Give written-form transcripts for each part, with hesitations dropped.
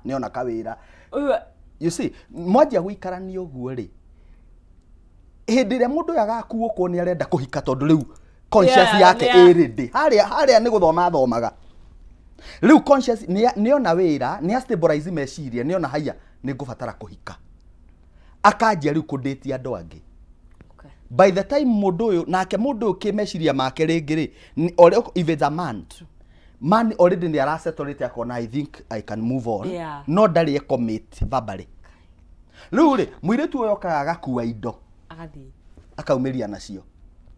nĩ ona kawĩra. You see, mwanjia gũikarania ũguo rĩ, hĩndĩ ĩrĩa mũndũ agakuũkwo nĩ arenda kũhika tondũ rĩu conscious yake ĩrĩndĩ harĩa nĩ gũthoma thomaga. Rĩu conscious nĩ ona wĩra, nĩ stabilize meciria, nĩ ona haya nĩ ngũbatara kũhika. Akanjia rĩu kũdate andũ angĩ. By the time mũndũ ũyũ nake mũndũ ũyũ kĩmeciria make rĩngĩ rĩ, if it's a man already nĩ arasettle it akona I think I can move on. No ndarĩ commit verbally. Rĩu rĩ, mũirĩtu ũyũ okaga agakuua indo agathi akaumeria nacio,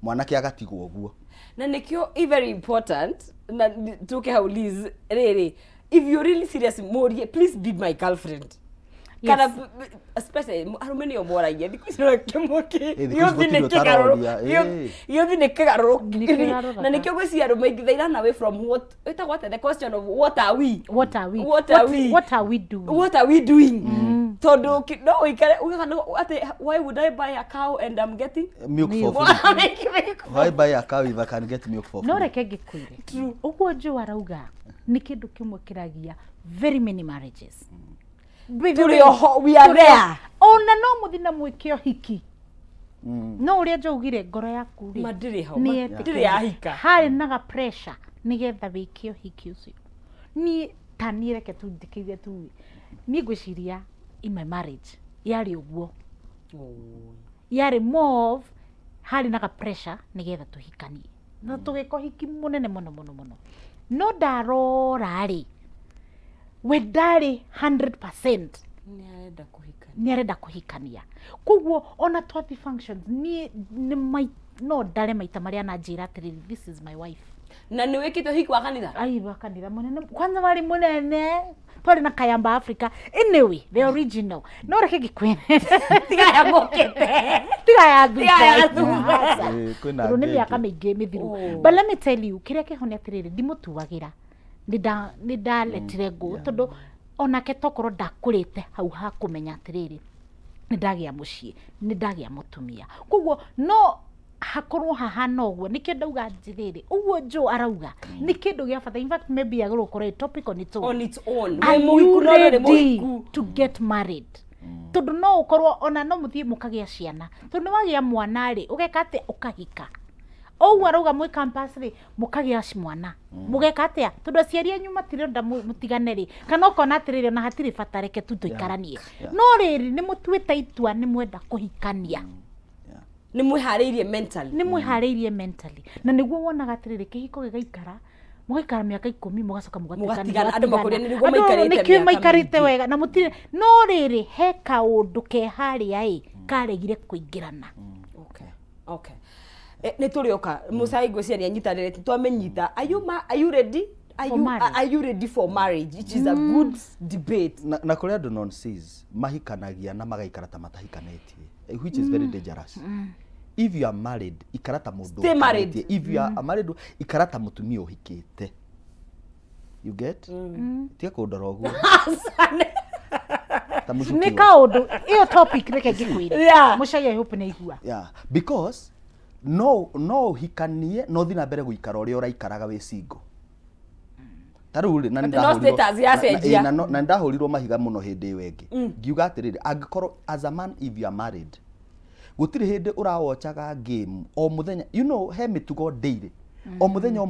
mwanake agatigwo ũguo. Na nikio very important na tuke hau Liz riri, if you really serious Morie, please be my girlfriend. Yes. Kana especially arumeni omoragia ndikwira kemoke yothi ne kigaro na nikio gwiciria arume ngithaira nawe from what the question of what are we doing todo no ikare ati why would I buy a cow and I'm getting milk for free? Why buy a cow if I can get milk for free? No reke gikwire uguo nju arauga ni kindu kimwe kiragia very many marriages. We are there. Ona no muthina mwikio hiki. No uria njogire ngoro yaku ri. Madire ho. Madire ya hika. Hari naga pressure nigetha wikio hiki ucio. Ni tani reke tu ndikirie tu. Ni gwiciria in my marriage. Yari uguo. Yari more of hari naga pressure nigetha tuhikanie. No tugiko hiki munene muno. No darora ri. Wedari 100% ni arenda kuhikania. Kuguo ona twathi functions ni no dare maita maria na njira atiriri this is my wife. Na ni wikito hiki wa kanitha? Ai wa kanitha munene kwanza wali munene twari na Kayamba Africa anyway the original. No reke gikwene tiga ya mokete tiga ya kwina ni miaka mingi mithiru. But let me tell you kiria Kuhonia atiriri ndimutuagira nida letire go tondu onake tokoro ndakurite hau ha kumenya atiriri nidagia mucii nidagia mutumia. Kuguo no hakorwo hahana uguo nikio ndauga njiriri uguo njo arauga ni kindu gia bata. In fact maybe agoro kore topic on its own. I'm ready to get married. Tondu no ukorwo ona no muthie mukagia ciana tondu wagia mwana ri ugeka ati ukahika ou arauga mwe campus ri mukagia mwana mugeka atia tondu aciari anyu matirenda mutigane ri kana ukona atiriri na hatiri bata reke tu tuikaranie. No riri ni mutuite itua ni mwenda kuhikania. Ni mwihariirie mentally na niguo wonaga atiriri kihiko gigaikara mugaikara miaka 10 mugacoka mugatigana andu makuria ni niguo maikarite wega na mutire. No riri he kaundu ke haria ri karegire kuingirana. Okay. Ni turioka musai gwiciria nyitanire twamenyita. Are you ready? Are you ready for marriage? It is a good debate. Na kuri andu nonsense mahikanagia na magaikara ta matahikanetie, which is very dangerous. If you are married ikarata mundu stay married. If you are married ikarata mutumia uhikite. You get? Tia kundora uguo ni kaundu iyo topic reke gikwire mucaya hope na igua. Because no hikanie no thina mbere guikara uria uraikaraga we single. Taruri na ndahurirwo mahiga muno hindi iyo engi ngiuga atiriri angikorwo as a man if you are married gutiri hindi urawochaga game o muthenya, you know he mitugo daily o muthenya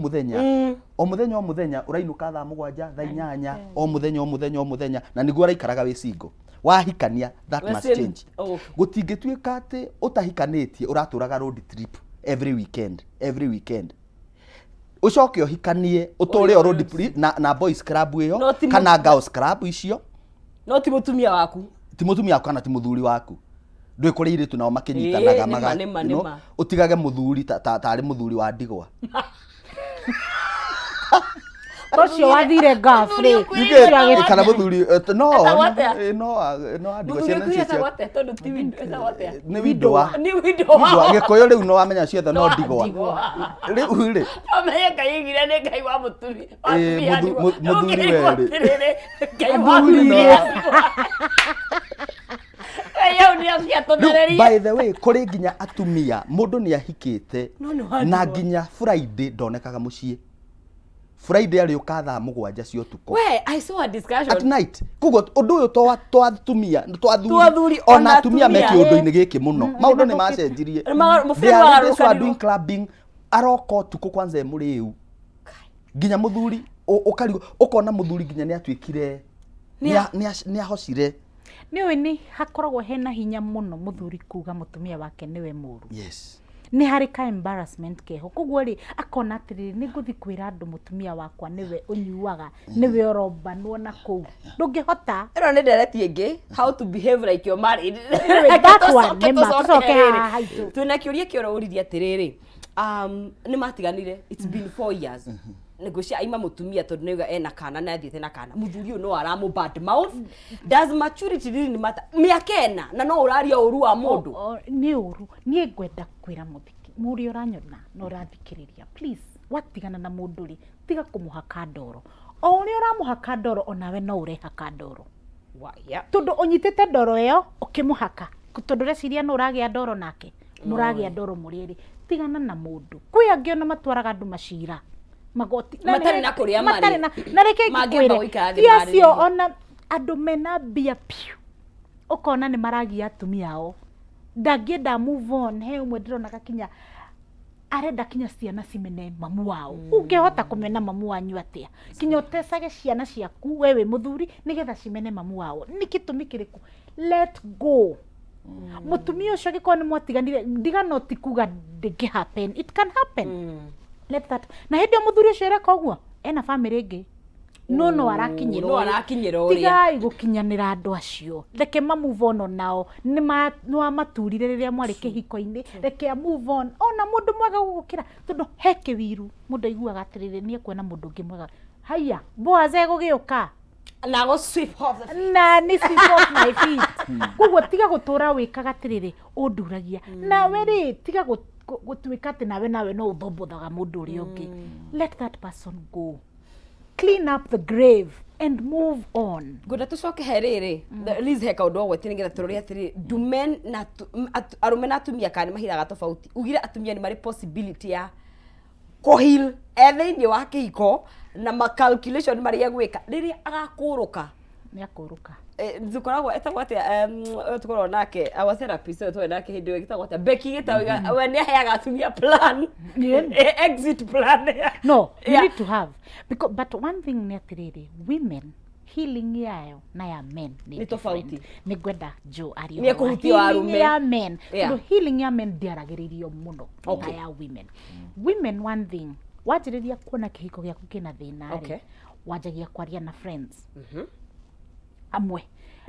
urainuka thaa 7 thaa 8 o muthenya na niguo uraikaraga we single. Wahikania that must change. Gutingituika ati utahikanitie uraturaga road trip every weekend ucoke ohikanie utore road trip na boys club iyo kana girls club icio. No ti mutumia waku kana ti muthuri waku ndwe kuri iritu nao makinyitanaga maga utigage muthuri tari muthuri wa ndigwa. Rocio wathire gafre kana muthuri no ndigwa ciana cicio wote tondu ti ni widowa gikoyo riu no amenya ciothe no ndigwa riu ri amenya kaigire ni ngai wa mutumi muthuri weri ngai wa mutumi. By the way kuri nginya atumia mundu ni ahikite na nginya Friday ndonekaga mucii. Friday ari ukatha mugwanja cio tuko we I saw a discussion at night kugo undu uyu twatumia Twathuri, ona atumia atumia, meki undu-ini giki muno maundu ni macenjirie aroko tuko kwanza emuriu nginya muthuri ukarigo ukona muthuri nginya ni atwikire ni ahocire niwe ni hakoragwo hena hinya muno muthuri kuga mutumia wake niwe muru yes ni hari ka embarrassment keho koguo ri akona atiriri ni nguthi kwira andu mutumia wakwa niwe unyuaga niwe orombanwo na kou ndungihota ero ni ndereti ingi how to behave like you're married that one ni matucoke haitu tuna kiuria kioro uriria atiriri ni matiganire it's been 4 years negocia aima mutumia tondu niga ena kana na athiete na kana muthuri uyu no aramu bad mouth does maturity really ni mata miakena na no uraria uru wa mundu ni uru ni ngwenda kwira muthiki muri uranyona no urathikiriria please watigana na mundu ri tiga kumuhaka ndoro o uri uramuhaka ndoro onawe no urehaka ndoro waya tondu unyitite ndoro iyo ukimuhaka tondu reciria no uragia ndoro nake muragia ndoro muriri tigana na mundu kwi angi ona matwaraga andu macira magoti matari na kuria mari na reke ikwire acio ona andu mena bia piu ukona ni maragia atumia ao ndangienda move on he umwe ndirona gakinya arenda kinya ciana cimene mamu wao ungehota kumena mamu wanyu atia kinya utesage ciana ciaku wewe muthuri nigetha cimene mamu wao nikitumi kiriku let go mutumia ucio giko ni mwatiganire ndigano ti kuga ndingi happen it can happen let that na hindi muthuri ucio reka uguo ena family ingi no arakinyira uria tiga igukinyanira andu acio reke ma move on nao ni maturire riria mwari kihiko-ini reke move on ona mundu mwega gugukira tondu he kiwiru mundu aiguaga atirire nie kwena mundu ungi mwega haya boaze gugiuka na go sweep off the feet na ni sweep off my feet kuguo tiga gutura wikaga atiriri unduragia nawe ri tiga gutuika ati nawe no uthombothaga mundu uri ungi let that person go clean up the grave and move on goda tucoke heriri Liz heka undu ogwe tini ngetha turori atiri do men na arume na atumia kani mahiraga tofauti ugire atumia ni mari possibility ya kuhil ethe-ini wa kihiko na ma calculation mari egwika riria agakuruka ni akuruka nzukoragwo etagwo atia tukorwo nake our therapist so nake hindi gitagwo atia Becky gitawiga we ni aheaga atumia plan exit plan no you need to have because but one thing ni atiriri women healing yayo na ya men ni tofauti ni gwenda jo ari ni kuhutia arume ya men no healing ya men diaragiririo muno na ya women one thing wajiriria kuona kihiko giaku kina thina ri wajagia kwaria na friends amwe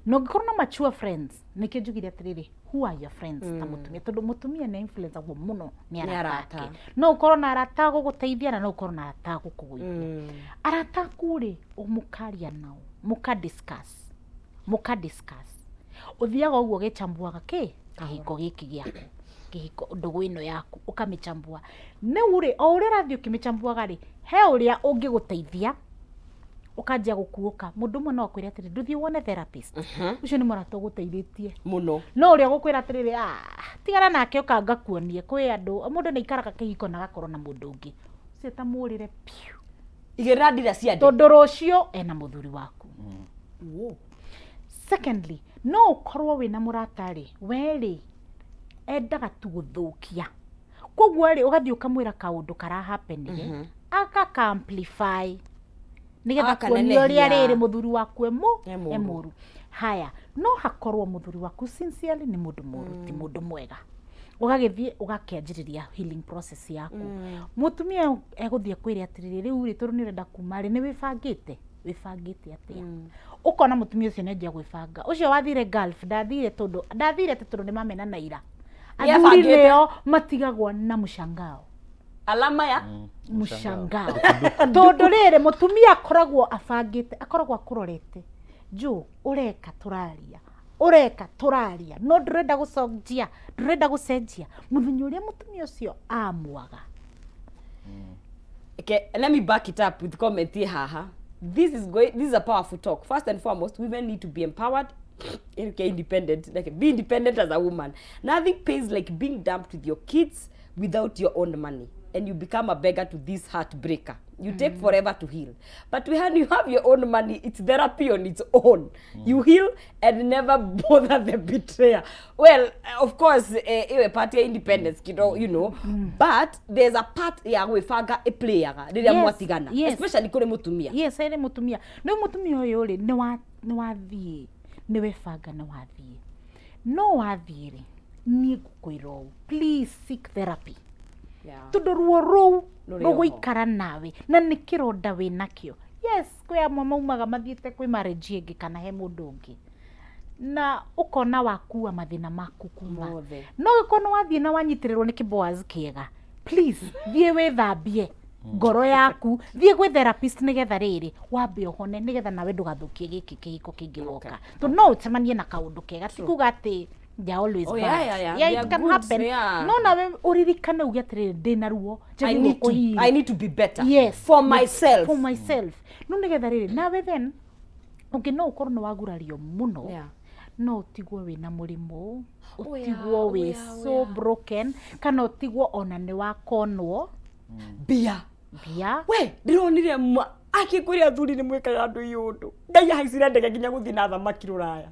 no ngorwo na mature friends nike njugire atiriri who are your friends ta mutumia tondu mutumia ni influence agwo muno ni arata no ukorwo na arata guguteithia na no ukorwo na arata gukuguithia arata kuri umukaria nao muka discuss uthiaga uguo gichambuaga kihiko giki giaku kihiko ndugu ino yaku ukamicambua ne uri o uri rathio kimicambuaga ri he uria ungiguteithia ukanjia gukuuka mundu mwe no akwire atiri nduthie wone therapist ucio ni murato guteithĩtie muno no uria gukwira atiri tigara nake ukanga kuonie kwi andu mundu ni ikaraga kihiko na gakorwo na mundu ungi ucio ta murire piu igera ndira cia tondu rucio ena muthuri waku secondly no ukorwo wina muratari weri endaga tu guthukia koguo ri ugathie ukamwira kaundu kara happen aka amplify nigetha kuonio ria riri muthuri waku emuru haya no hakorwo muthuri waku sincerely ni mundu muru ti mundu mwega ugagithie ugakianjiriria healing process yaku mutumia eguthie kwire atiriri riu ri turu ni renda kuma ri ni wibangite atia ukona mutumia ucio nendia gwibanga ucio wathire Gulf ndathire tondu ni mamena na ira athuri leo matigagwa na mushangao alama ya mushangao tondu riri mutumia akoragwo abangite akoragwo akurorete jo ureka turaria no ndurenda gucenjia muthenya uria mutumia ucio amuaga okay let me back it up with comment here haha this is a powerful talk. First and foremost, women need to be empowered, independent, like be independent as a woman. Nothing pays like being dumped with your kids without your own money, and you become a beggar to this heartbreaker. You take forever to heal. But when you have your own money, it's therapy on its own. You heal and never bother the betrayer. Well, of course, iwe party independence, you know. But there's a part ya gwifanga iplayaga riria mwatigana, especially kuri mutumia. Yes, ere mutumia. No mutumia uyu ri ni wathie, ni wefanga ni wathie. No wathie ri, ni gukwira please seek therapy. Yeah. Tudoruo rou rũgũikara nawe na nĩ kĩronda wĩ nakĩo. Yes, kwĩ amwe maumaga mathiĩte kwĩ marriage ĩngĩ kana he mũndũ ũngĩ na ũkona wakua mathĩna maku kuma. No ũkona wathiĩ na wanyitĩrĩrwo nĩ kĩboaz kĩega, please thiĩ wĩthambie ngoro yaku, thiĩ gwĩ therapist nĩgetha rĩrĩ wambe ũhone nĩgetha nawe ndũgathũkie gĩkĩ kĩhiko kĩngĩ goka. Tondũ no ũcemanie na kaũndũ kega, ti kuga atĩ they're always bad. Yeah, it can happen. Yeah. No, na uririkane uge atiriri ndina ruo. I need to be better. Yes. For myself. For myself. No nigetha riri nawe then ungi no ukorwo ni wagurario muno. Yeah. No utigwo wina murimu, utigwo wi so broken, kana utigwo ona ni wakonwo bia. We, ndironire akikuria thuri ni mweka andu yundu. Ngai haicire ndege nginya guthi na thamaki ruraya.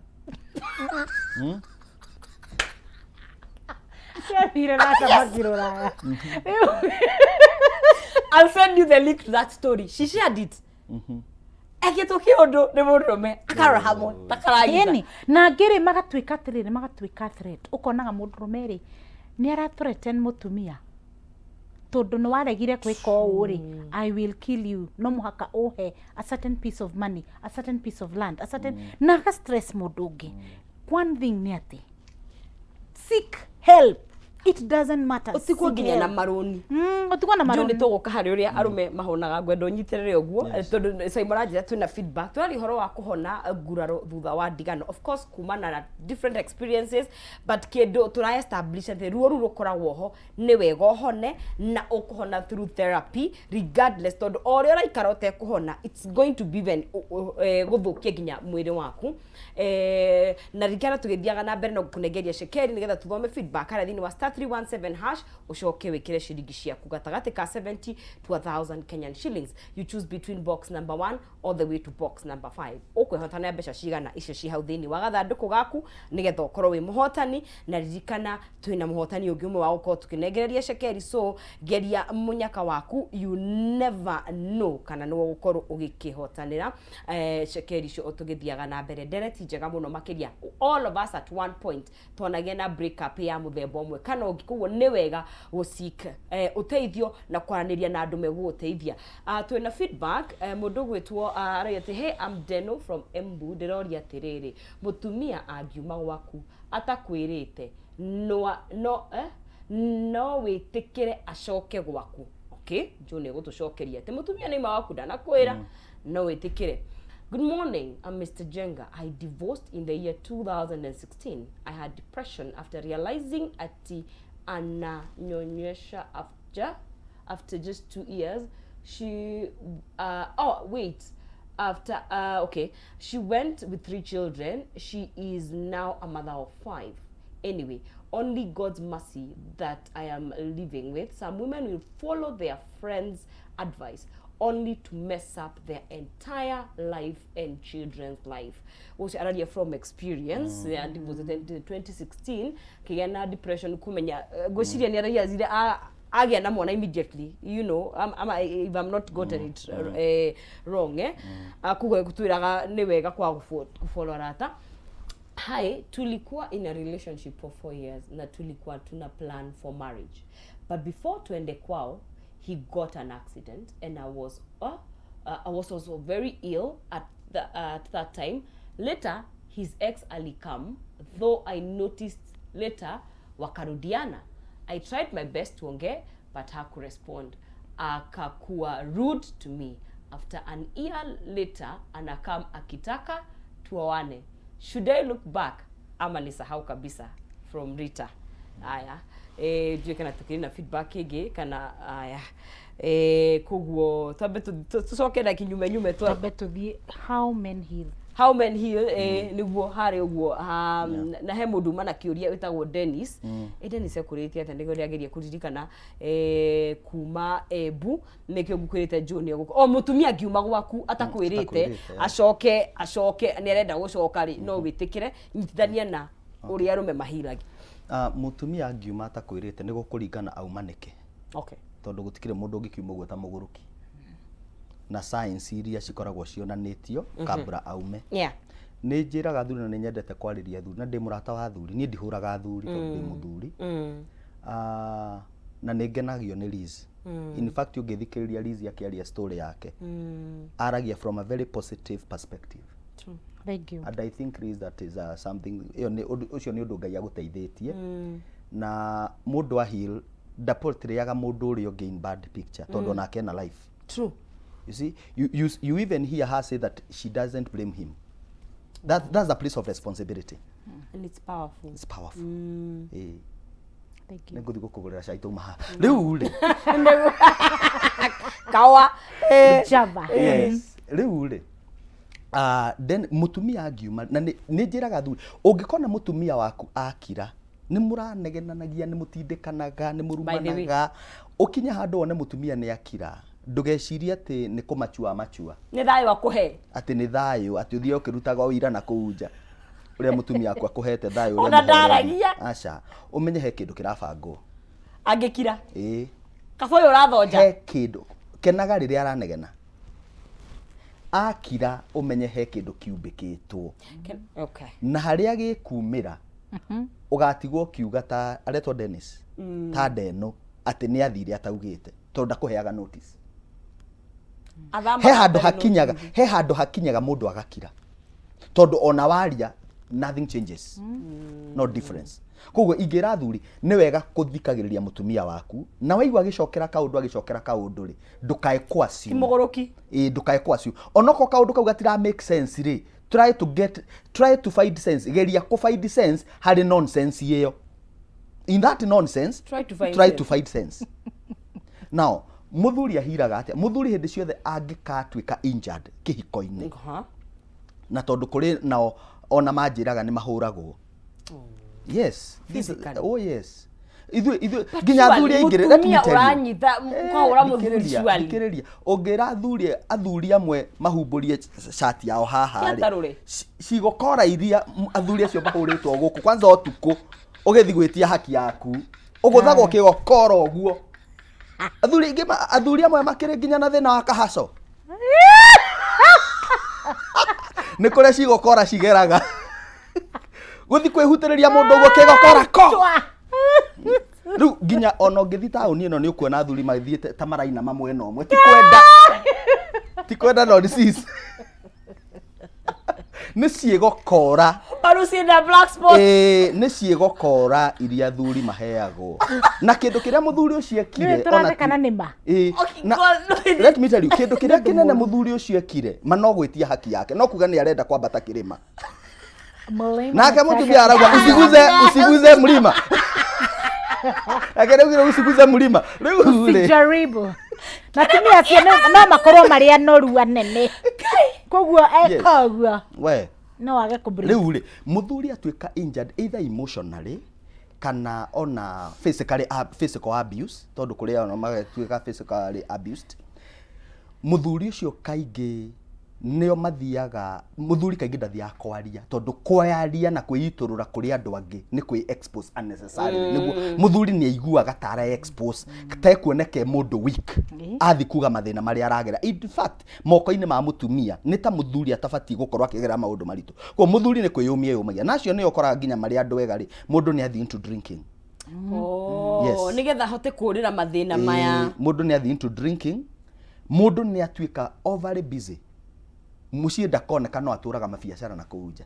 I'll send you the link to that story. She shared it. Agĩtũkia ũndũ nĩ mũndũrũme akarahamwo takaragiza. Yani na ngĩrĩ magatwĩka atĩrĩrĩ magatwĩka threat. Ũkonaga mũndũrũme rĩ nĩ arathreaten mũtumia. Tondũ nĩ waregire gwĩka ũũ rĩ, I will kill you. No mũhaka ũhe a certain piece of money, a certain piece of land, a certain na ga stress mũndũ ũngĩ. One thing nĩ atĩ seek help. It doesn't matter. Utikwo nginya na maroni. Utikwo na maroni. Ndio nitogoka hari uria arume mahonaga ngwendo nyitirire uguo tondu Simon njira twina feedback. Twari horo wa kuhona nguraro thutha wa ndigano. Of course kumana na different experiences but kindu tura establish the ruo rukoragwo ho ni wega hone na ukuhona through therapy regardless tondu oria raikara utekuhona it's going to be even guthukia nginya mwiri waku. Na rikana tugithiaga na mbere no kunegeria shekeri nigetha tuthome feedback hari thini wa 317 hash ucoke wikire shilingi ciaku gatagati ka 70 to 1000 Kenyan shillings. You choose between box number 1 all the way to box number 5. Ukwihotana mbeca cigana icio ci hau thini wa gathanduku gaku nigetha ukorwo wi muhotani na ririkana twina muhotani ungi umwe wa ukorwo tukinegereria shekeri so geria munyaka waku you never know kana no ukorwo ugikihotanira shekeri cio utugithiaga na mbere dereti njega muno makiria all of us at one point twonagia na break up ya muthemba umwe kana ungikuo ni wega gucika uteithio na kwaraniria na andu meguteithia. Twina feedback mundu gwitwo arayete hey I'm Deno from Embu ndiroria atiriri mutumia angiuma gwaku atakwirite no witikire acoke gwaku. Okay, June gutucokeria ati mutumia ni mawaku ndanakwira no witikire. Good morning, I'm Mr. Jenga. I divorced in the year 2016. I had depression after realizing ati ananyonyesha after just 2 years. She she went with 3 children. She is now a mother of 5. Anyway, only God's mercy that I am living with. Some women will follow their friends' advice only to mess up their entire life and children's life. Which already from experience, and it was in 2016, kigana depression kumenya gociria ni araia zire agia na mwana immediately, you know, if I'm not gotten it wrong, kugo gutwiraga ni wega kwa gufollow rata. Hi, tulikuwa in a relationship for 4 years na tulikuwa tuna plan for marriage. But before tuende kwao, he got an accident and I was also very ill at that time. Later, his ex alikam, though I noticed later wakarudiana. I tried my best to onge, but hakurespond. Akakuwa rude to me. After an year later, anakam akitaka tuoane. Should I look back? Ama nisahau kabisa. From Rita. Aya. Juu kana tukirina feedback igi kana aya kuguo tabe tucoke na kinyume nyume tabe tuthie how men heal how men heal niguo hari uguo na he mundu mana kiuria witagwo Dennis Dennis ekuritie ati niguo ndiageria kuririkana kuma Embu nikio ngukwirite Junior guko o mutumia ngiuma gwaku atakwirite acoke ni arenda gucoka ri no witikire nyitithania na uria rume mahilagi mutumia ngiuma atakwirite niguo kuringana aumanike okay tondu gutikire mundu ungikiuma guo ta muguruki na science iria cikoragwo cionanitio kabra aume ni njiraga thuri na ni nyendete kwariria thuri na ndi murata wa thuri ni ndihuraga thuri tondu ndi muthuri na ni ngenagio ni Liz in fact ungithikiriria Liz akiaria story yake aragia from a very positive perspective. True. Thank you. And I think Liz that is something ucio ni undu Ngai aguteithitie na mundu a heal ndaportreyaga mundu uri gain bad picture tondu nake na life. True. You see, you even hear her say that she doesn't blame him. That's a place of responsibility. And it's powerful. It's powerful. Thank you. Nengo kugurira shaito maha. Riu ri. Kawa. Java. Yes. Riu ri. Then mutumia agiuma na ni njiraga thuri. Ungikona mutumia waku akira ni muranegenanagia ni mutindikanaga ni murumanaga ukinya handu one mutumia ni akira ndugeciria ati ni kumachua machua ni thayo akuhe ati ni thayo ati uthie ukirutaga uira na kuunja uria mutumia akwa kuhete thayo uria ona ndaragia aca umenye he kindu kirabangwo angikira kaboyo urathonja he kindu kenaga riria aranegena akira umenye he kindu kiumbikitwo okay na haria gikumira ugatigwo kiuga ta aretwo Dennis ta Deno ati ni athire ataugite tondu ndakuheaga notice he handu hakinyaga mundu agakira tondu ona waria nothing changes no difference koguo ingira thuri ni wega kuthikagiriria mutumia waku na waigwa agicokera kaundu ri ndukae kwaci kimugoroki ndukae kwaci onoko kaundu kau gatira make sense ri try to find sense geria ku find sense hari nonsense yeyo in that nonsense try to find sense now muthuri ahiraga atia muthuri hindi ciothe angikatwika injured kihiko-ini na tondu kuri nao ona manjiraga ni mahuragwo yes yes ithu ginya thuri ingire uranyita kwahura muthuri swali ongira athuri amwe mahumburie shati yao haha cigokora iria athuri acio mahuritwo guku kwanza otuku ugethi gwitia haki yaku uguthagwo kigokora uguo athuri amwe makire nginya na thina wa kahaco ni kuria cigokora cigeraga guthi kwihutiriria mundu uguo kigokora ko riu nginya ono ngithi tauni ino ni ukuona athuri mathiete ta maraina mamwe no mwe ti kwenda no disease ni ciigokora parucinda black spot ni ciigokora iria athuri maheagwo na kindu kiria muthuri ucio ekire ona kana nima let me tell you kindu kiria kinene muthuri ucio ekire manogwitia haki yake no kuga ni arenda kwambata kirima nake mutumia arauga usiguze mlima akere usiguze mlima riu jaribu na tumia acio no makorwo mari anoru anene koguo ekoguo we no age kubri riu ri muthuri atwika injured either emotionally kana ona physical abuse tondu kuria ona magatwika physically abused muthuri ucio kaingi nio mathiaga muthuri kaingi ndathiaga kwaria tondu kwaria na kwiiturura kuri andu angi ni kwi expose unnecessarily niguo muthuri ni aiguaga tara expose tekuoneke mundu weak athi kuga mathina mari aragera in fact moko-ini ma mutumia ni ta muthuri atabati gukorwa akigera maundu maritu kwa muthuri ni kwiyumia yumagia nacio ni ukoraga nginya mari andu ega ri mundu ni athi into drinking yes nigetha hote kurira mathina maya mundu ni athi into drinking mundu ni atwika overly busy mucie ndakoneka no aturaga mabiacara na kuunja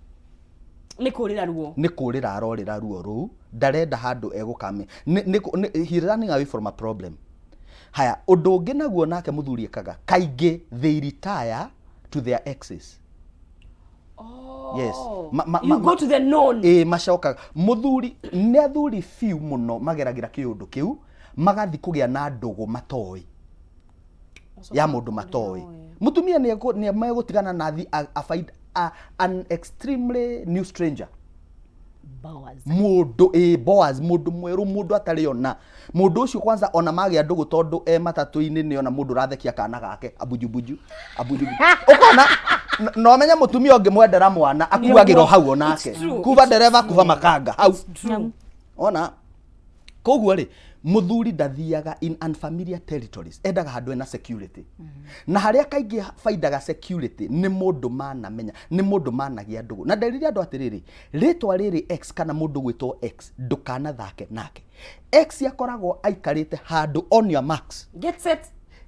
ni kurira arorira ruo ru ndarenda handu egukame he running away from a problem haya undu ungi naguo nake muthuri ekaga kaingi they retire to their exes yes you go to the known macoka muthuri ne athuri few muno mageragira kiundu kiu magathi kugia na ndugu matoi ya mundu matoi mutumia ni megutigana na thi an extremely new stranger. Boaz. Boaz mundu mweru mundu atariona mundu ucio kwanza ona magia ndugu tondu matatu-ini ni ona mundu rathekia kana gake abujubuju ukona no menya mutumia ungi mwendera mwana akuagiro hau onake kuva dereva kuva makanga hau ona koguo ri muthuri ndathiaga in unfamiliar territories endaga handu ena security na haria kaingi faidaga security ni mundu manamenya ni mundu managia ndugu na nderire andu atiriri ritwa riri x kana mundu gwitwo x ndukana thake nake x yakoragwo aikarite handu on your marks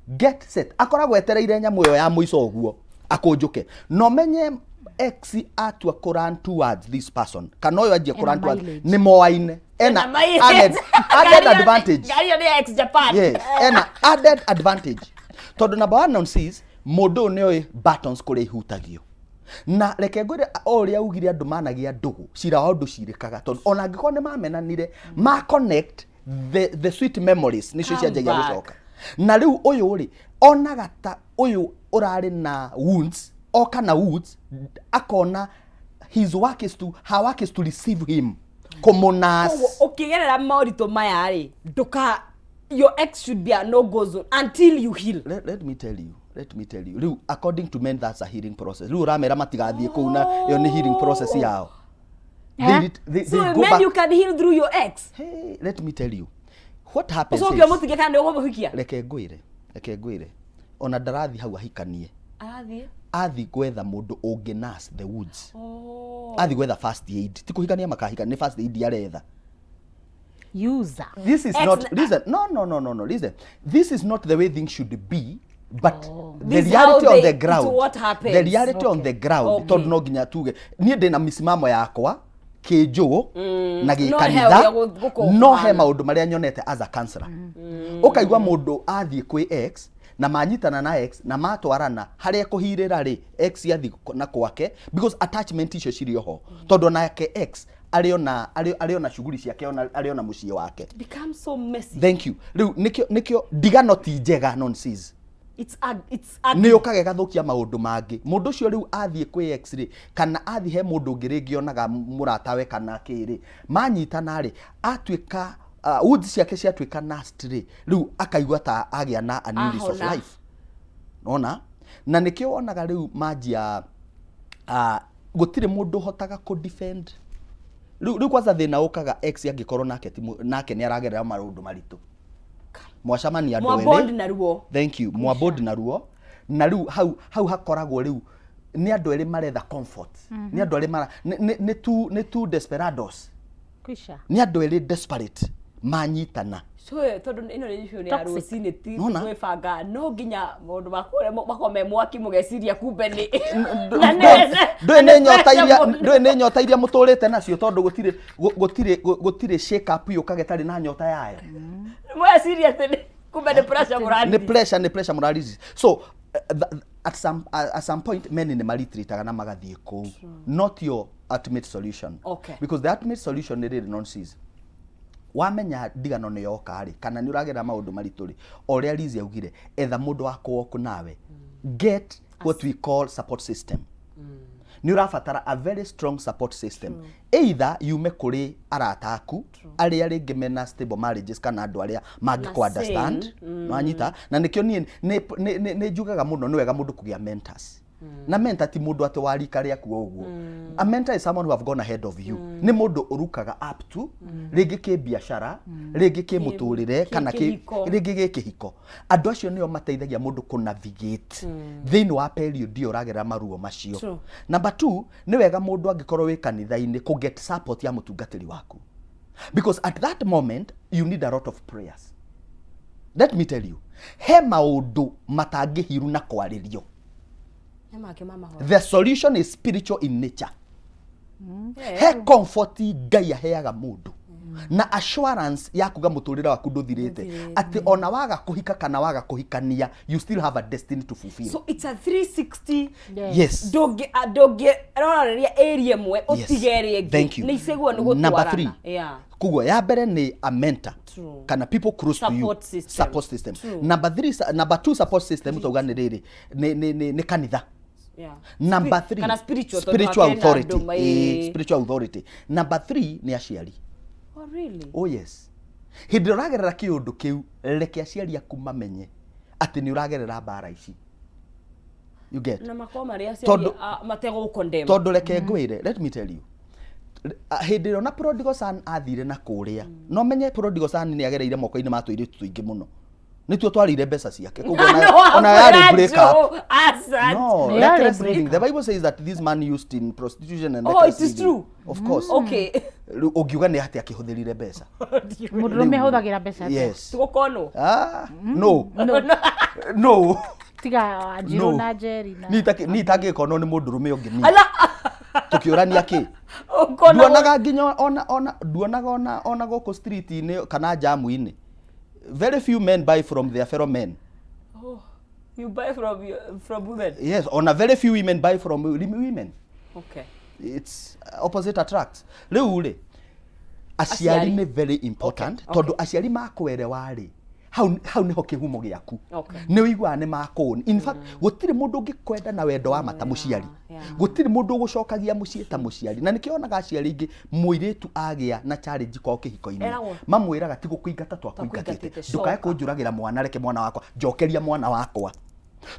get set akoragwo etereire nyamu yo ya muico uguo akunjuke no menye x atua Quran towards this person kana yo ajie Quran towards ni moaine ena added advantage gari ni ex Japan yes ena added advantage tondu number 1 says mundu ni oi buttons kuri ihutagio na reke ngwire oria ugire andu managia ndugu cira wa ndu cirikaga tondu ona angiko ni mamenanire ma connect the sweet memories nicio cianjagia gucoka na riu uyu ri onaga ta uyu urari na wounds o kana woods akona his work is to receive him komonas ukigerera maurito maya ri nduka your ex should be a no go zone until you heal. Let me tell you riu according to men that's a healing process riu ramera matigathie kuu na yo ni healing process yao so men back. You can heal through your ex. Hey, let me tell you what happens so is mutige kandi ugomuhikia reke ngwire ona ndarathi hau ahikanie athi gwetha mundu unginas the woods athi gwetha first aid tikuhikania makahika ni first aid yaretha user this is not listen no listen this is not the way things should be but the reality on the ground the reality on the ground tondu no nginya tuge nie ndina misimamo yakwa kinjugu na gikanitha no he maundu maria nyonete as a counselor ukaigwa mundu athie kwi x na manyitana na x na matwarana haria kuhirira ri x yathi na kwake because attachment icio cirio ho tondu nake x ariona shughuli ciake ariona mucie wake it becomes so messy. Thank you riu nikio ndigano ti njega nonsense it's ni ukage gathukia maundu mangi mundu ucio riu athie kwi x ri kana athi he mundu ngiringi onaga muratawe kana kiri manyitana ri atwika woods ciake ciatwika nastri riu akaigwa ta agia na a new lease of life nona na nikio onaga riu majia gutire mundu hotaga ku defend riu kwanza thina ukaga x yangikorwo nake ni aragerera marundu maritu mwacamani andu ene mwabond na ruo thank you mwabond na ruo na riu hau hakoragwo riu ni andu eri maretha comfort ni andu eri ni two desperados kwisha ni andu eri desperate manyitana so tondu ino ni issue ni aru cine ti gwibanga no nginya mundu makure makome mwaki mugeciria kumbe ni ndwe nyota iria muturite nacio tondu gutire shake up yukagetari na nyota yayo mwe serious kumbe ni pressure muralizi so at some point men in the retreataga na magathie ku not your ultimate solution because the ultimate solution is really nonsense wamenya ndigano ni yoka ri kana ni uragera maundu marituri oria Lizi augire etha mundu wa kuoku nawe get what we call support system ni urafatara a very strong support system either yume kuri arataku aria ringi mena stable marriages kana andu aria mangi ku understand manyita na nikio ni njugaga muno ni wega mundu kugia mentors na mentor ti mundu ati warika ria ku uguo a mentor is someone who have gone ahead of you ni mundu urukaga up to ringi ki biashara ringi ki muturire kana ringi ki kihiko andu acio nio mateithagia mundu ku navigate thini wa period uragera maruo macio number 2 ni wega mundu angikorwo wi kanitha-ini ku get support ya mutungatiri waku because at that moment you need a lot of prayers. Let me tell you he maundu matangihiru na kwaririo. The solution is spiritual in nature. He comfort Ngai aheaga mundu na assurance ya kuga muturira waku nduthirite ati ona waga kuhika kana waga kuhikania you still have a destiny to fulfill. So it's a 360. Yes. Doge roraria area mwe otigerie gi ni seguo ni gutwara. Number 3. Yeah. Kugwa ya mbere ni a mentor. True. Kana people close support to you. System. Support system. Number 2 support system utauga ni riri ni kanitha. Yeah. Number 3, kana spiritual authority. Spiritual authority. Number 3 ni aciari. Oh really? Oh yes. Hindi uragerera kiundu kiu reke aciari aku mamenye ati ni uragerera mbara ici. You get? Na makoma ria aciari matego ukondema. Tondu reke ngwire, let me tell you. Hindi ro na prodigal son athire na kuria. No menye prodigal son ni agereire moko-ini ma tuiri tuingi muno. Nituo twarire mbeca ciake koguo ona yari break up. No, reckless living. The Bible says that this man used in prostitution and it is true. Of course. Okay. Ugiuga ni hati akihũthĩrire mbeca. Mũndũrũme ahũthagĩra mbeca. Yes. Tugokono. No. No. Tiga Njirũ na Njeri na. Ni itangĩkonwo nĩ mũndũrũme ũngĩ ni. Ala. Tukiũrania kĩ? Duonaga nginya ona gũkũ street-inĩ kana jamu-inĩ. Very few men buy from their fellow men. Oh, you buy from women? Yes, on a very few women buy from women. Okay. It's opposite attracts. Rĩu aciari nĩ very important. Tondu aciari makwerewa rĩ, hau niho kĩhumo gĩaku. Nĩ ũiguaga nĩ makũni. In fact, gũtirĩ mũndũ ũngĩkwenda na wendo wa mata mũciari. Gũtirĩ mũndũ ũgũcokagia mũciĩ ta mũciari. Na nĩkĩonaga aciari ingĩ mũirĩtu agĩa na challenge kwao kĩhiko-inĩ. Mamwĩraga ti gũkũingata twakũingatĩte. Ndũkae kũnjũragĩra mwana, reke mwana wakwa, njokeria mwana wakwa.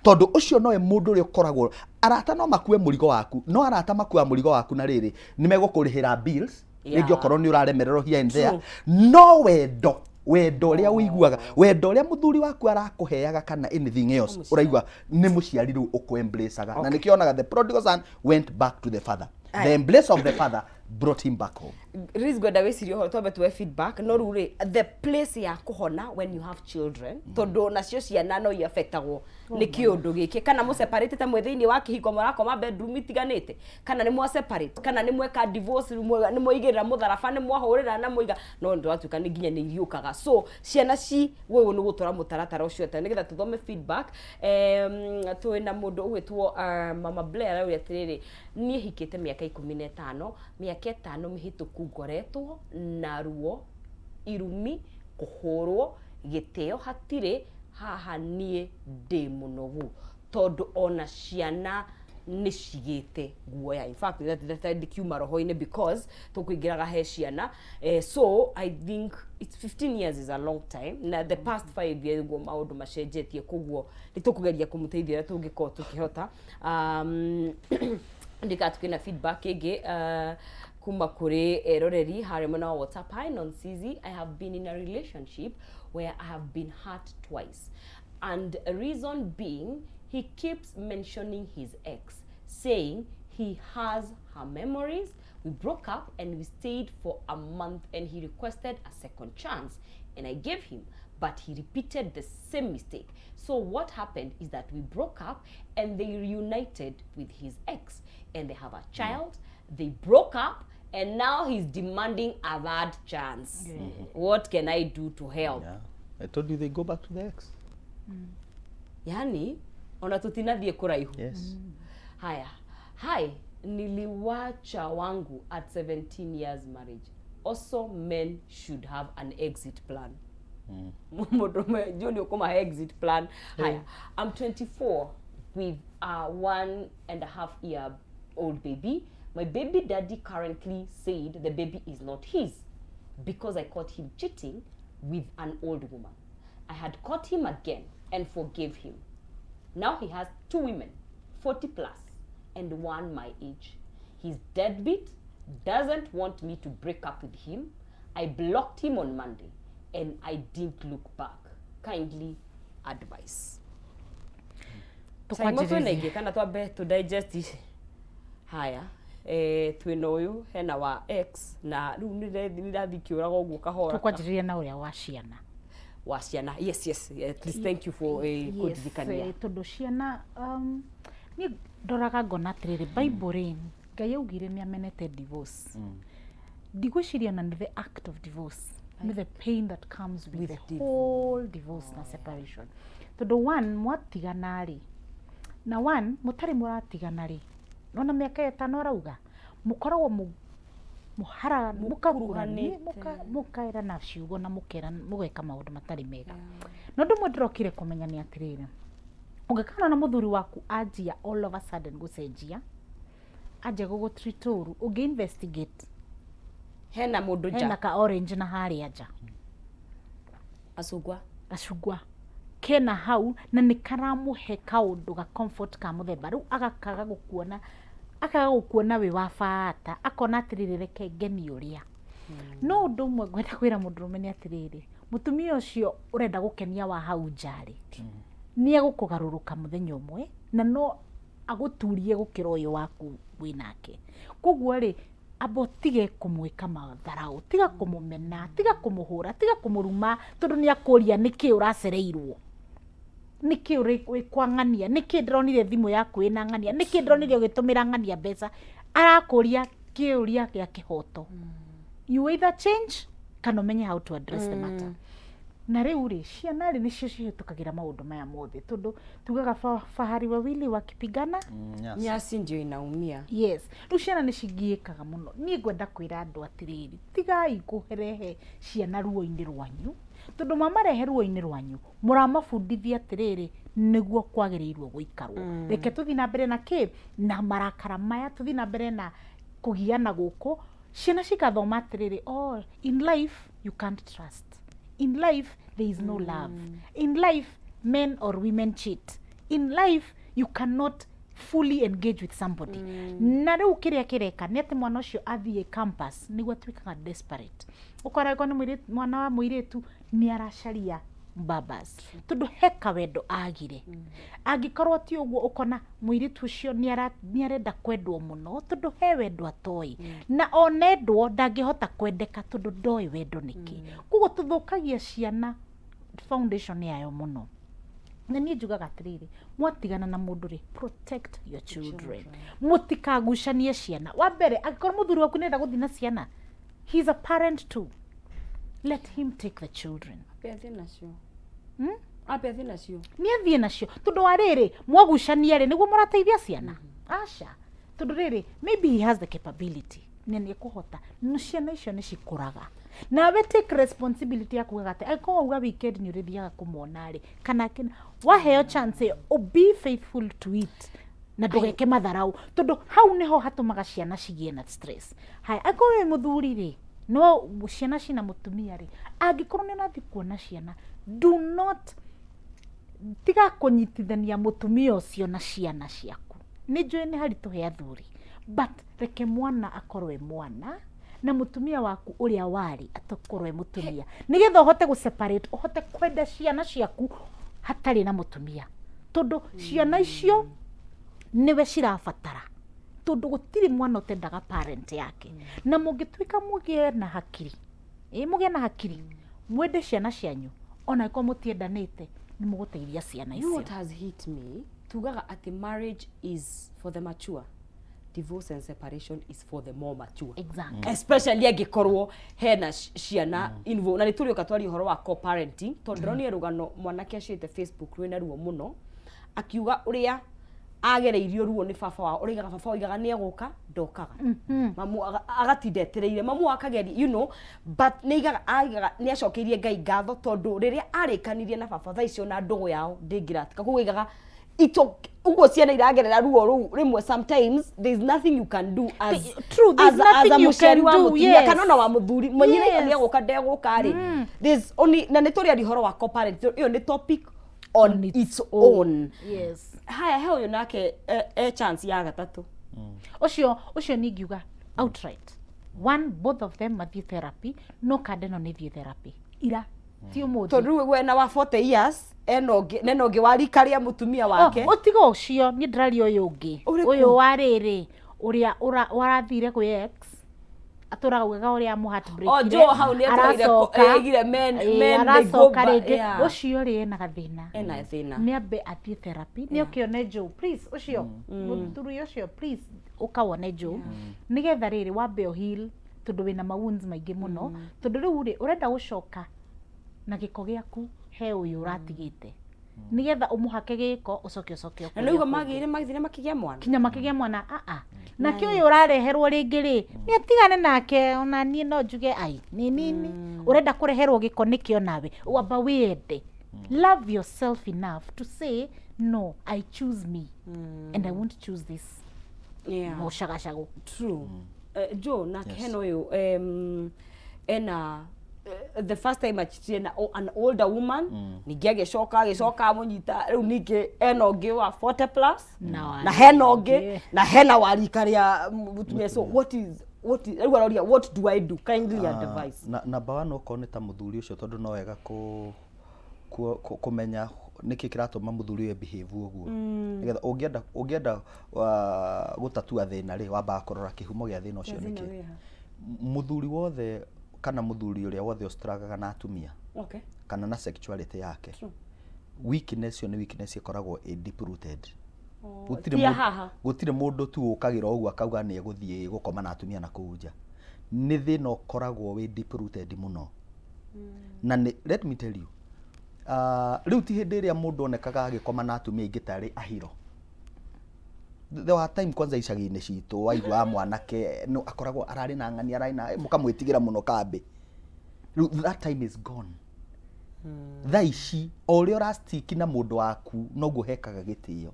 Tondu ũcio nowe mũndũ ũrĩa ũkoragwo arata no makue mũrigo waku, no arata makua mũrigo waku na rĩrĩ nĩmegũkũrĩhĩra bills rĩngĩ okorwo nĩ ũraremererwo here and there. No wendo ũrĩa ũiguaga, wendo ũrĩa mũthuri waku arakũheaga kana anything else ũraigua nĩ mũciari rĩu ũkũ-embraceaga. Na nĩkĩonaga the prodigal son went back to the father. The embrace of the father brought him back home. Riz gwenda wĩcirie ũhoro twambe tuwe feedback no rĩu rĩ the place ya kũhona when you have children tondu nacio ciana no i-affectagwo nĩ kĩũndũ gĩkĩ kana mũ separate ta mwe thĩinĩ wa kĩhiko mũrakoma bedroom itiganĩte kana nĩ mwa separate kana nĩ mweka divorce nĩ mwaigĩrĩra mũtharaba nĩ mwahũrĩra na mwiga no ndwatuĩka nĩ nginya nĩ iriũkaga. So ciana ci wewe nĩ gũtwara mũtaratara ũcio ta nĩgetha tũthome feedback. Twĩna mũndũ ũgwĩtwo Mama Blair ũrĩa atĩrĩrĩ niĩ hikĩte mĩaka 15 mĩaka 5 mĩhĩtũku ngoretwo na ruo irumi kũhũrwo gĩtĩo hatirĩ haha niĩ ndĩ mũnogu tondu ona ciana nĩ cigĩte guoya. In fact that ndikiuma roho-inĩ because tũkũingĩraga he ciana. So I think it's 15 years is a long time na the past 5 years go maũndũ macenjetie koguo nĩ tũkũgeria kũmũteithia tũngĩkorwo tũkĩhota. Ndikatukĩna feedback ĩngĩ kuma kuri eroreri harĩ mwena wa WhatsApp. Hi non-CZ, I have been in a relationship where I have been hurt twice and a reason being he keeps mentioning his ex saying he has her memories. We broke up and we stayed for a month and he requested a second chance and I gave him, but he repeated the same mistake. So what happened is that we broke up and they reunited with his ex and they have a child. They broke up and now he's demanding a third chance. What can I do to help? Yeah. I told you they go back to the ex. Yani ona tutinathiĩ kũraihu. Yes. Haya. Hi, niliwacha wangu at 17 years marriage. Also men should have an exit plan. Mudume Junior kuma exit plan. Haya. I'm 24 with a 1.5-year-old baby. My baby daddy currently said the baby is not his because I caught him cheating with an old woman. I had caught him again and forgave him. Now he has 2 women, 40 plus, and 1 my age. He's deadbeat, doesn't want me to break up with him. I blocked him on Monday and I didn't look back. Kindly advice. Kana twambe to digest haya. Twĩna ũyũ hena wa ex na rĩu nĩrathiĩ kĩũraga ũguo kahora. Tũkwanjĩrĩria na ũrĩa wa ciana. Yes, please thank you for kũndirikania. Yes, tondũ ciana niĩ ndoraga ngona atĩrĩrĩ Bible-rĩ Ngai augire nĩ amenete divorce. Ndigwĩciria na nĩ the act of divorce, nĩ the pain that comes with the whole divorce na separation. Tondũ one mwatigana-rĩ na one mũtarĩ mũratigana-rĩ nona mĩaka 5 arauga mũkoragwo mũhara mũkakuruhania mũkaera na ciugo na mũgeka maũndũ matarĩ mega. No ndũmwe ndĩrokire kũmenya nĩ atĩrĩrĩ ungekana na muthuri waku anjia all of a sudden gucenjia anje gugutreat uru unge investigate hena mundu hena nja ka orange na haria nja acungwa kena hau na nĩ karamuhe kaũndũ ga comfort ka mũthemba rĩu agakaga gũkuona wĩ wa bata akona atĩrĩrĩ reke ngeni ũrĩa no ũndũ ũmwe ngwenda kwĩra mũndũrũme nĩ atĩrĩrĩ mũtumia ũcio ũrenda gũkenia wa hau njarĩ nĩ egũkũgarũrũka mũthenya ũmwe na no agũturie gũkĩra ũyũ waku wĩ nake koguo rĩ abo tige kumwika matharau tiga kumumena tiga kumuhura tiga kumuruma tondu ni akuria niki uracereirwo niki uri kwangania niki ndironire thimu yaku ina ngania niki ndironire ugitumira ngania mbeca arakuria kiuria gya kihoto you either change kana umenye how to address the matter na riu ri ciana ri nicio cihitukagira maundu maya mothe tondu tugaga fahari wawili wakipigana nyasi ndio inaumia yes riu ciana ni cingiikaga muno ni ngwenda kwira andu atiriri tigai kuherehe ciana ruo-ini rwanyu tondu mamarehe ruo-ini rwanyu muramabundithia atiriri niguo kwagirirwo guikarwo reke tuthi na mbere na ki na marakara maya tuthi na mbere na kugiana guku ciana cikathoma atiriri oh in life you can't trust. In life, there is no love. In life, men or women cheat. In life, you cannot fully engage with somebody. Na riu kiria kireka ni ati mwana ucio athie campus niguo twikaga desperate. Ukoragwo ni mwana wa muiritu ni aracaria mbabas tondu heka wendo agire angikorwo ti uguo ukona muiritu ucio ni arenda kwendwo muno tondu he wendo atoi na onendwo ndangihota kwendeka tondu ndoi wendo niki kuguo tuthukagia ciana foundation yayo muno na niĩ njugaga atirĩrĩ mwatigana na mũndũ rĩ protect your children mũtikagucanie ciana wa mbere angĩkorwo mũthuri waku nĩenda gũthiĩ na ciana he's a parent too let him take the children apethi nacio ni athie nacio tondu wa riri mwagucania ri niguo murateithia ciana aca tondu riri maybe he has the capability ni kuhota no ciana icio ni cikuraga na we take responsibility ya kuga ati aiko uga weekend ni urithiaga kumona ri kana waheo chance be faithful to it na ndugeke matharau tondu hau niho hatumaga ciana cigie na stress hai aiko we muthuri ri no ciana cina mutumia ri angikorwo ni nathi kuona ciana do not tiga kunyitithania mutumia ucio na ciana ciaku ni njui ni haritu he athuri but reke mwana akorwe mwana na mutumia waku uria wari atokorwe mutumia nigetha uhote guseparate uhote kwenda ciana ciaku hatari na mutumia tondu ciana icio niwe cirabatara tondu gutiri mwana utendaga parent yake na mungituika mugie na hakiri mugie na hakiri mwende ciana cianyu ona ko mutiendanite ni muguteithia ciana icio. What has hit me tugaga ati marriage is for the mature, divorce and separation is for the more mature. Exactly. Especially agikorwo hena ciana involved na nituri ukatwari uhoro wa co-parenting tondroni rugano mwanake acite Facebook rwena ruo muno akiuga uria agereirio ruo ni baba wao urigaga baba oigaga ni eguka ndokaga mamu agatindetereire mamu akageri but nigaga ni acokeirie Ngai ngatho tondu riria arikanirie na baba thaicio na ndugu yao ndingiratika kugigaga ito ugo ciana iragerera ruo ru rimwe sometimes there is nothing you can do as true there's nothing you can do yes kanona wa muthuri mwenyine ni eguka ndeguka ri there's only na nituri arihoro wa co-parent iyo ni topic on its own. Yes. Haya heo yonake chance ya gatatu. Ucio ningiuga outright. One, both of them mathi therapy, no kadeno ni thi therapy. Ira ti umuthi. Tondu we na wa 40 years nenoge wari karia mutumia wake. Utigo ucio ni ndrari uyu ungi. Uyu wariri uria warathire ku ex atura ugaga uria mu heartbreak jo hau ni atwaire men they go back ucio ri ena gathina ni ambe athi therapy ni ukione jo please ucio muthuri ucio please ukawone jo nigetha riri wambe o heal tondu wina wounds maingi muno tondu riu ri urenda gucoka na giko giaku he uyu uratigite nigetha umuhake giko ucoke na nigo magire makigia mwana kinya makigia mwana na kä å yå ũrareherwo rĩngĩ rĩ nĩ atigane nake ona niĩ no njuge ai nini ũrenda kũreherwo gĩko nĩkĩo nawe wamba wĩende love yourself enough to say no, I choose me and I won't choose this mũcagacago. True. Joe na Ken uyu ena the first time achitie na an older woman ningi agicoka munyita riu ningi ena ungi wa 40 plus na hena ungi na hena warika ria mutumia. So what do I do? Kindly advise. Number one ukone ta muthuri ucio tondu no wega kumenya niki kiratuma muthuri uyu behave uguo nigetha ungienda gutatua thina ri wamba kurora kihumo gia thina ucio niki. Muthuri wothe kana muthuri uria wothe ustragaga na atumia kana na sexuality yake, weakness yo ni weakness ikoragwo deep rooted. Gutire mundu tu ukagira uguo akauga ni eguthie gukoma na atumia na kuunja, ni thina ukoragwo we deep rooted muno. Na let me tell you, riu ti hindi iria mundu onekaga agikoma na atumia ingitari ahiro. There were time kwanza icagi-ini citu waigua mwanake no akoragwo arari na ng'ani araina mukamwitigira muno kambe. That time is gone. Thaici ori urastiki na mundu waku no guhekaga gitio.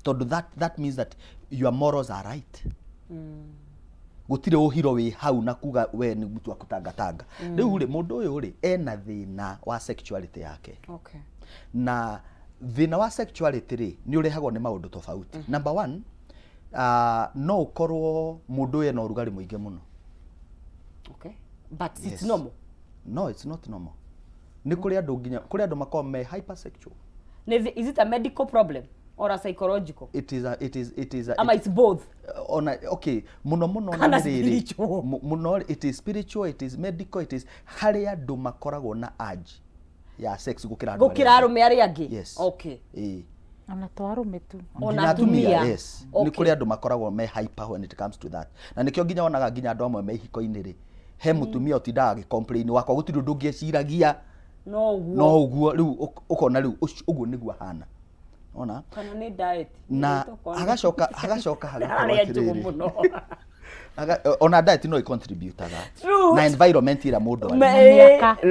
Tondu that means that your morals are right. Gutire uhiro wi hau na kuga we ni mtu akutangatanga. Riu ri mundu uyu ri ena thina wa sexuality yake. Na thina wa sexuality ri ni urehagwo ni maundu tofauti. Number one, no ukorwo mundu ena urugari muingi muno. But it's normal. No, it's not normal. Ni kuri andu makoma me hypersexual. Is it a medical problem or a psychological? It is It's both. Muno na riri. Muno it is spiritual, it is medical, it is hari andu makoragwo na urge ya sex gukira arume ari angi. Yes. Ona twarume tu. Ona atumia. Yes. Ni kuri andu makoragwo me hyper when it comes to that. Na nikio nginya onaga nginya andu amwe me hiko-ini ri. He mutumia utindaga gicomplain wakwa gutiri undu ngieciragia. No uguo riu ukona riu uguo niguo hana. Ona kana ni diet na hagacoka hagakorwo muno. Ona diet no contribute na environment ira mundu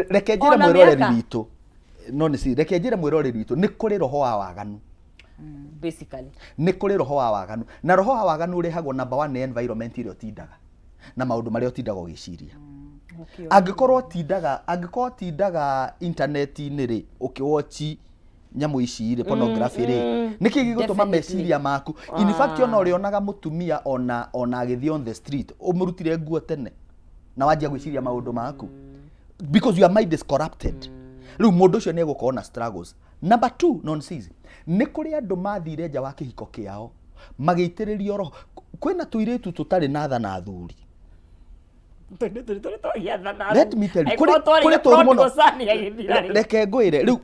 reke njira mwiroreri witu no ni si reke njira mwiroreri witu ni kuri roho wa waganu basically ni kuri roho wa waganu na roho wa waganu urehagwo number 1 ni environment ira utindaga na maundu maria utindaga ugiciria. Angikorwo tindaga internet-ini ri ukiwatch nyamu ici ri pornography ri niki gigutuma meciria maku. In fact ona urionaga mutumia ona agithii on the street umurutire nguo tene na wajia gwiciria maundu maku because your mind is corrupted. Riu mundu ucio ni egukorwo na struggles. Number 2, nonsense ni kuri andu mathire nja wa kihiko kiao magiitiririo roho. Kwina tuiritu tutari na tha na thuri. Let me tell you, kuri tori muno reke ngwire riu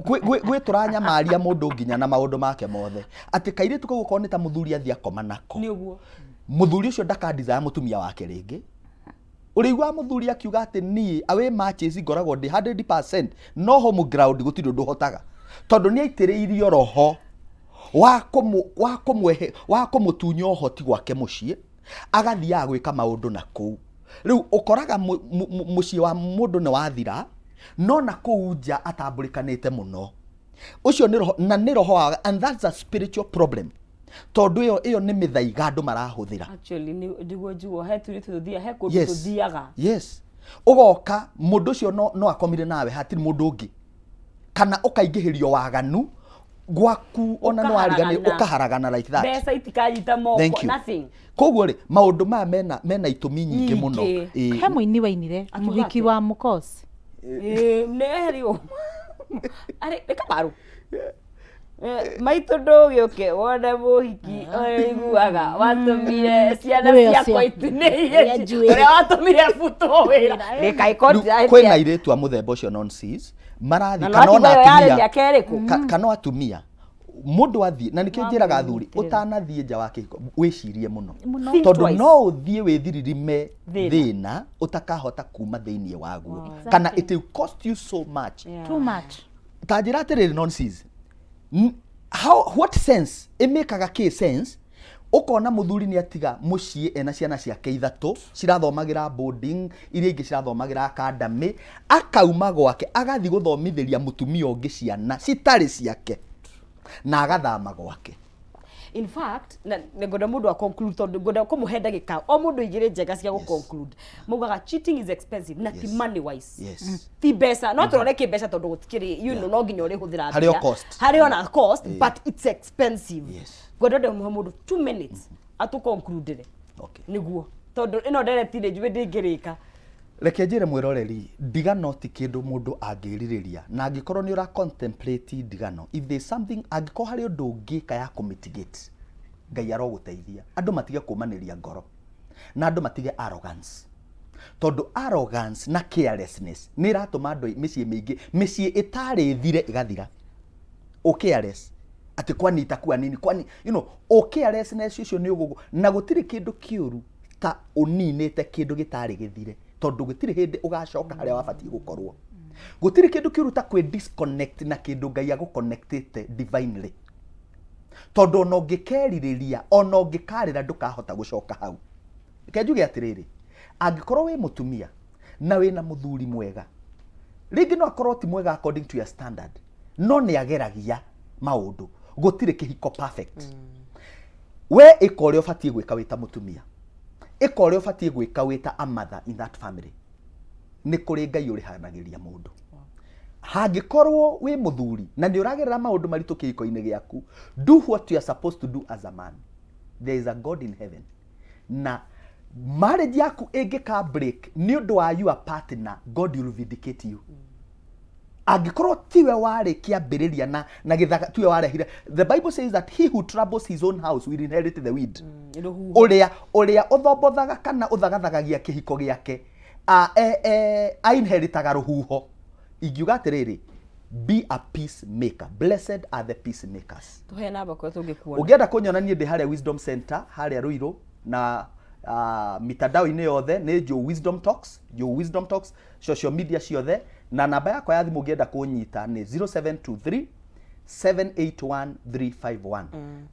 gwi turanyamaria mundu nginya na maundu make mothe ati kaire tuko gukorwo ni ta muthuri athia koma nako ni uguo muthuri ucio ndakadiza mutumia wake ringi urigwa muthuri akiuga ati ni awe matches ngoragwo ndi 100% no home ground gutiri ndu hotaga tondu ni aitiriirio roho wa kumutunya uhoti gwake mucii agathia gwika maundu na kuu. Riu ukoraga mucii wa mundu ni wathira no na kuunja atambulikanite muno. Ucio ni roho na ni roho wa, and that's a spiritual problem. Tondu iyo ni mithaiga andu marahuthira. Actually ni ndigwo njugo he turi tuthia he kundu tuthiaga. Yes. Ugoka mundu ucio no akomire nawe hatiri mundu ungi. Kana ukaigihirio waganu gwaku ona no arigani ukaharagana like that. Besa itikanyita moko nothing. Koguo ri maundu ma mena itumi nyingi muno. He muini wainire muhiki wa mukosi. Nerio. Are bekabaru. Maito ndogioke wona muhiki oiguaga watumire ciana ciakwa itineiye uria watumire buto wira nikaikoti kwina iretu a muthemba ucio nonsense marathi kana atumia mundu athie na nikio njiraga athuri utanathie nja wa kihiko wicirie muno tondu no uthie withiririme thina utakahota kuma thiini waguo kana it will cost you so much too much tajira atiriri nonsense. What sense it mekaga ke sense ukona muthuri ni atiga mucii ena ciana ciake ithatu cirathomagira boarding iria ingi cirathomagira academy akauma gwake agathi guthomithiria mutumia ungi ciana citari ciake na agathama gwake. In fact na ngoda mundu a conclude tondu ngoda kumuhe ndagika o mundu igire njega cia go conclude mugaga cheating is expensive na ti money wise. Yes. Ti besa no turone ki besa tondu gutikiri you know no nginya uri huthira Harĩ o cost. Harĩ ona cost but it's expensive. Yes. Ngoda de mundu 2 minutes atu conclude Okay. Niguo tondu ino ndere njube ndingirika. Reke njire mwiroreri ndigano ti kindu mundu angiririria na angikorwo ni ura contemplate ndigano if there is something angikorwo hari undu ungika ya mitigate Ngai aroguteithia andu matige kumaniria ngoro na andu matige arrogance tondu arrogance na carelessness ni iratuma andu micii mingi micii itari thire igathira careless ati kwani itakuwa nini kwani carelessness ucio ni ugugu na gutiri kindu kiuru ta uninite kindu gitari githire tondu gutiri hindi ugacoka haria wabatie gukorwo gutiri kindu kiruta kwi disconnect na kindu Ngai aguconnectite divinely tondu no ngikeriria ono ngikarira ndukahota gucoka hau kenjuge atiriri angikorwo wi mutumia na wina muthuri mwega ringi no akorwo ti mwega according to your standard no ni ageragia maundu gutiri kihiko perfect we ikorio fatie gwika wita mutumia ikorio fatie gwika wita a mother in that family ni kuri Ngai urihanagiria mundu hangikorwo wi muthuri na ni uragerera maundu maritu kihiko-ini giaku do what you are supposed to do as a man. There is a God in heaven na marriage yaku ingika break ni undu wa your partner God will vindicate you. Angikorwo tiwe wari kiambiriria na githaka tiwe warehire the Bible says that he who troubles his own house will inherit the weed. Uria uthombothaga kana uthagathagagia kihiko giake a inheritaga ruhuho. Ingiuga atiriri be a peacemaker. Blessed are the peacemakers. Tuhe namba kwa tungikuona. Ungienda kunyona nie ndi haria Wisdom Center haria Ruiru na mitandao-ini yothe ni Wisdom Talks social media ciothe na namba yakwa ya thimu ngienda kunyita ni 0723 781 351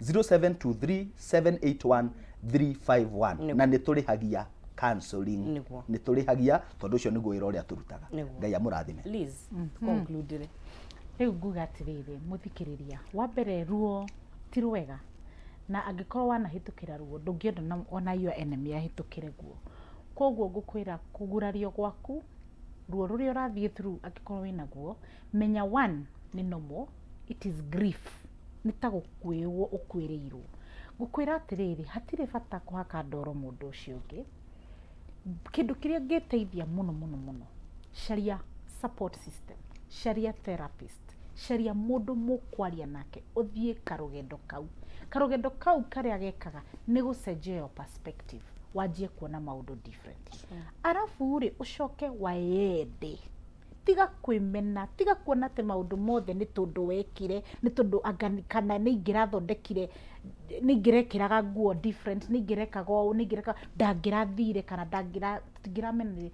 0723 781 351 na niturihagia counseling niturihagia tondu ucio niguo wira uria turutaga. Ngai amurathime. Liz conclude riu nguga atiriri muthikiriria wa mbere ruo ti rwega na angikorwo wanahitukira ruo ndungienda ona your enemy ahitukire guo koguo ngukwira kugurario gwaku ruo ruria urathie through angikorwo wina guo menya one ni normal it is grief ni ta gukwirwo ukwirirwo ngukwira atiriri hatire bata kuhaka ndoro mundu ucio ungi kindu kiria ngiteithia muno sharia support system sharia therapist sharia mundu mukwaria nake uthie karugendo kau karia gekaga ni gucenjia your perspective wajie kuona maundu different arafu ri ucoke waende tiga kwimena tiga kuona te maundu mothe ni tondu wekire ni tondu agani kana ni ingirathondekire ni ingirekiraga nguo different ni ingirekaga o ni ingireka ndangirathire kana ndangiramenire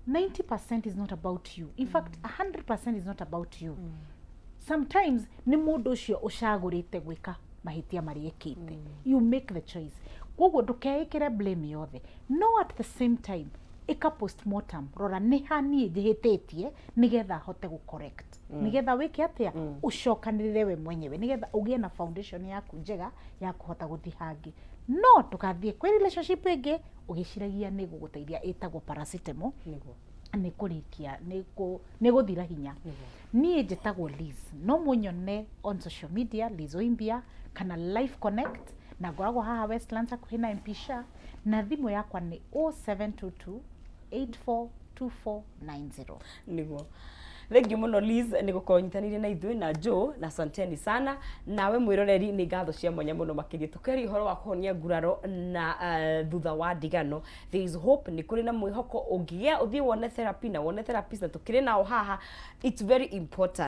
90% is not about you. In fact, 100% is not about you. Sometimes ni mundu ucio ucagurite gwika mahitia mariekite. You make the choice. Koguo ndukeikire blame yothe. No at the same time, ika postmortem rora ni hani njihititie nigetha hote gu correct. Nigetha wiki atia ucokanirire we mwenyewe nigetha ugie na foundation yaku njega ya kuhota guthi hangi. No tukathie kwi relationship ingi ugiciragia ni guguteithia itagwo paracetamol ni kurikia ni guthira hinya. Nie njitagwo Liz no munyone on social media Liz Oimbia kana Life Connect na ngoragwo haha Westlands akuhina mpisha na thimu yakwa ni 0722 842490 niguo. Thank you muno Liz ni gukonyitanire na ithui na Joe na santeni sana nawe mwiroreri ni ngatho cia mwanya muno makiria tukeri horo wa kuhonia nguraro na thutha wa ndigano. There is hope ni kuri na mwihoko ungigia uthie wone therapy na wone therapist na tukiri nao haha. It's very important.